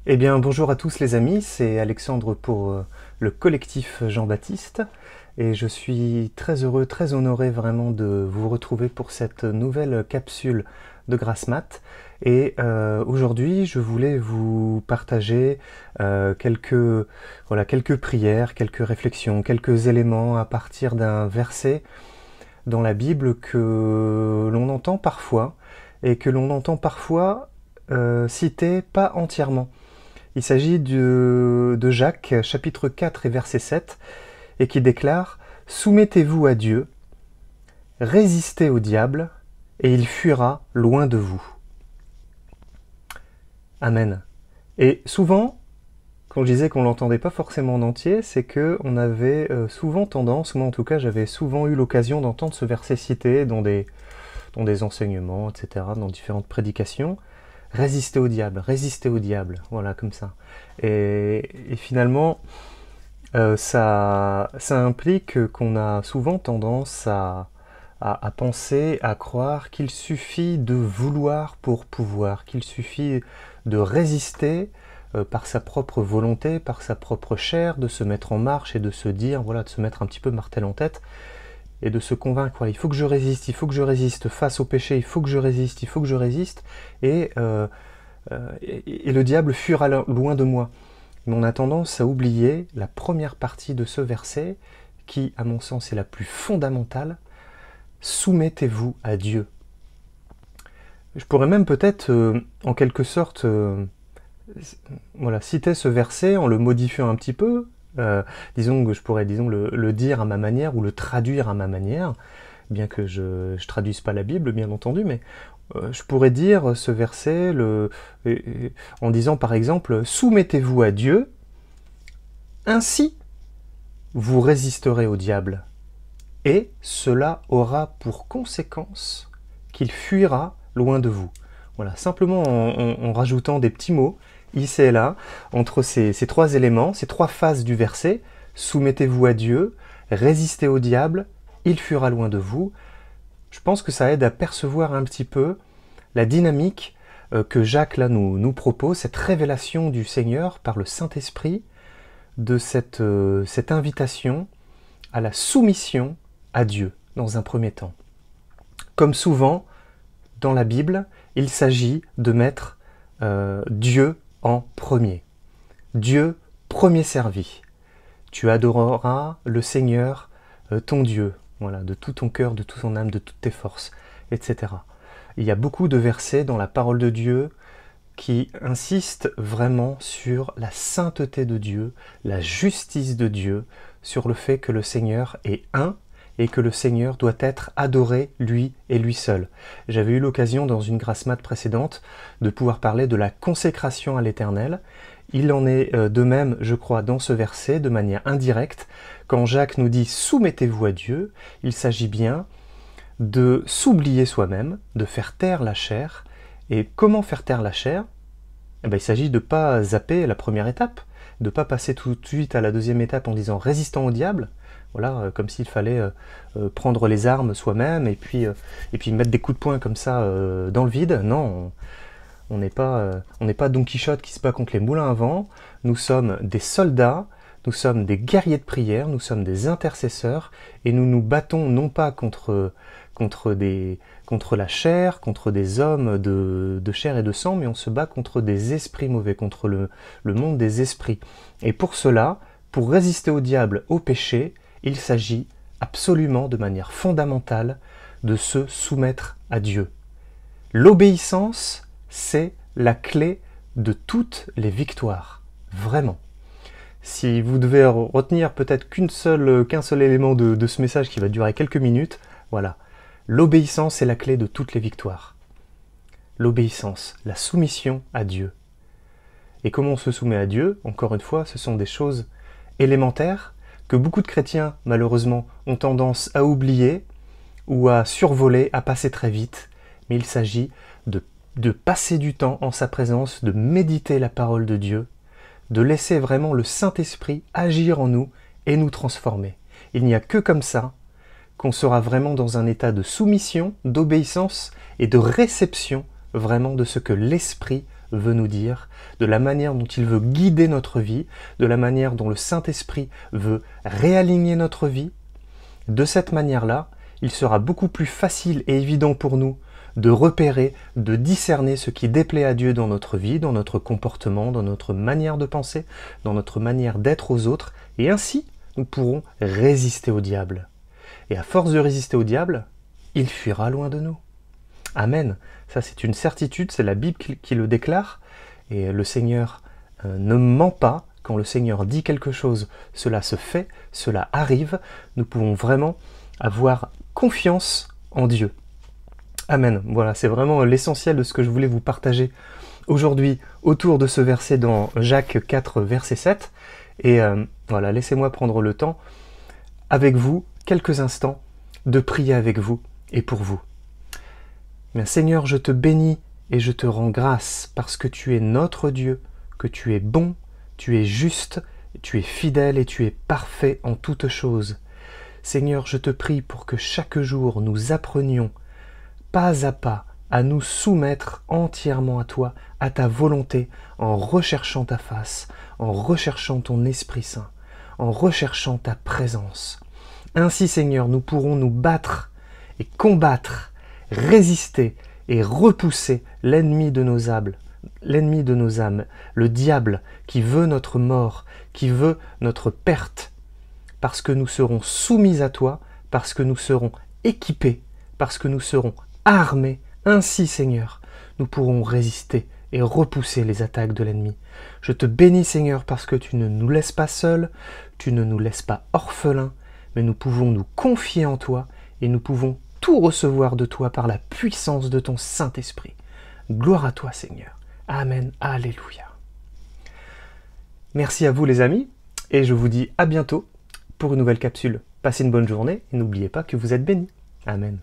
Eh bien, bonjour à tous les amis, c'est Alexandre pour le collectif Jean-Baptiste et je suis très heureux, très honoré vraiment de vous retrouver pour cette nouvelle capsule de Grasse Mat. Et aujourd'hui, je voulais vous partager quelques prières, quelques réflexions, quelques éléments à partir d'un verset dans la Bible que l'on entend parfois et que l'on entend parfois citer pas entièrement. Il s'agit de Jacques, chapitre 4 et verset 7, et qui déclare « Soumettez-vous à Dieu, résistez au diable, et il fuira loin de vous. » Amen. Et souvent, quand je disais qu'on ne l'entendait pas forcément en entier, c'est qu'on avait souvent tendance, moi en tout cas j'avais souvent eu l'occasion d'entendre ce verset cité dans des enseignements, etc., dans différentes prédications, résister au diable, voilà, comme ça. Et finalement, ça implique qu'on a souvent tendance à penser, à croire qu'il suffit de vouloir pour pouvoir, qu'il suffit de résister par sa propre volonté, par sa propre chair, de se mettre en marche et de se dire, voilà, de se mettre un petit peu martel en tête, et de se convaincre, voilà, il faut que je résiste face au péché, il faut que je résiste, et le diable fuira loin de moi. Mais on a tendance à oublier la première partie de ce verset, qui, à mon sens, est la plus fondamentale. Soumettez-vous à Dieu. Je pourrais même peut-être, en quelque sorte, citer ce verset en le modifiant un petit peu. Disons que je pourrais le dire à ma manière ou le traduire à ma manière, bien que je ne traduise pas la Bible, bien entendu, mais je pourrais dire ce verset en disant par exemple « Soumettez-vous à Dieu, ainsi vous résisterez au diable, et cela aura pour conséquence qu'il fuira loin de vous. » Voilà, simplement en rajoutant des petits mots, ici et là, entre ces trois éléments, ces trois phases du verset, soumettez-vous à Dieu, résistez au diable, il fuira loin de vous. Je pense que ça aide à percevoir un petit peu la dynamique que Jacques là nous propose, cette révélation du Seigneur par le Saint-Esprit, de cette invitation à la soumission à Dieu dans un premier temps. Comme souvent dans la Bible, il s'agit de mettre Dieu en premier. Dieu premier servi. Tu adoreras le Seigneur, ton Dieu, voilà, de tout ton cœur, de toute ton âme, de toutes tes forces, etc. Il y a beaucoup de versets dans la parole de Dieu qui insistent vraiment sur la sainteté de Dieu, la justice de Dieu, sur le fait que le Seigneur est un et que le Seigneur doit être adoré, lui et lui seul. J'avais eu l'occasion dans une Grasse Mat précédente de pouvoir parler de la consécration à l'Éternel. Il en est de même, je crois, dans ce verset, de manière indirecte. Quand Jacques nous dit « Soumettez-vous à Dieu », il s'agit bien de s'oublier soi-même, de faire taire la chair. Et comment faire taire la chair ? Eh bien, il s'agit de ne pas zapper la première étape, de ne pas passer tout de suite à la deuxième étape en disant « résistant au diable », voilà, comme s'il fallait prendre les armes soi-même et puis mettre des coups de poing comme ça dans le vide. Non, on n'est pas Don Quichotte qui se bat contre les moulins à vent. Nous sommes des soldats, nous sommes des guerriers de prière, nous sommes des intercesseurs et nous nous battons non pas contre la chair, contre des hommes de chair et de sang, mais on se bat contre des esprits mauvais, contre le monde des esprits. Et pour cela, pour résister au diable, au péché, il s'agit absolument de manière fondamentale de se soumettre à Dieu. L'obéissance, c'est la clé de toutes les victoires, vraiment. Si vous devez retenir peut-être qu'un seul élément de ce message qui va durer quelques minutes, voilà. L'obéissance est la clé de toutes les victoires. L'obéissance, la soumission à Dieu. Et comment on se soumet à Dieu ? Encore une fois, ce sont des choses élémentaires que beaucoup de chrétiens, malheureusement, ont tendance à oublier ou à survoler, à passer très vite. Mais il s'agit de passer du temps en sa présence, de méditer la parole de Dieu, de laisser vraiment le Saint-Esprit agir en nous et nous transformer. Il n'y a que comme ça qu'on sera vraiment dans un état de soumission, d'obéissance et de réception vraiment de ce que l'Esprit veut nous dire, de la manière dont il veut guider notre vie, de la manière dont le Saint-Esprit veut réaligner notre vie. De cette manière-là, il sera beaucoup plus facile et évident pour nous de repérer, de discerner ce qui déplaît à Dieu dans notre vie, dans notre comportement, dans notre manière de penser, dans notre manière d'être aux autres, et ainsi nous pourrons résister au diable. Et à force de résister au diable, il fuira loin de nous. Amen. Ça c'est une certitude, c'est la Bible qui le déclare, et le Seigneur ne ment pas. Quand le Seigneur dit quelque chose, cela se fait, cela arrive. Nous pouvons vraiment avoir confiance en Dieu. Amen. Voilà, c'est vraiment l'essentiel de ce que je voulais vous partager aujourd'hui autour de ce verset dans Jacques 4, verset 7. Et voilà, laissez-moi prendre le temps avec vous, quelques instants, de prier avec vous et pour vous. Bien, Seigneur, je te bénis et je te rends grâce parce que tu es notre Dieu, que tu es bon, tu es juste, tu es fidèle et tu es parfait en toutes choses. Seigneur, je te prie pour que chaque jour nous apprenions pas à pas à nous soumettre entièrement à toi, à ta volonté, en recherchant ta face, en recherchant ton Esprit Saint, en recherchant ta présence. Ainsi, Seigneur, nous pourrons nous battre et combattre, résister et repousser l'ennemi de nos âmes, le diable qui veut notre mort, qui veut notre perte, parce que nous serons soumis à toi, parce que nous serons équipés, parce que nous serons armés. Ainsi, Seigneur, nous pourrons résister et repousser les attaques de l'ennemi. Je te bénis, Seigneur, parce que tu ne nous laisses pas seuls, tu ne nous laisses pas orphelins, mais nous pouvons nous confier en toi et nous pouvons tout recevoir de toi par la puissance de ton Saint-Esprit. Gloire à toi, Seigneur. Amen. Alléluia. Merci à vous, les amis, et je vous dis à bientôt pour une nouvelle capsule. Passez une bonne journée et n'oubliez pas que vous êtes bénis. Amen.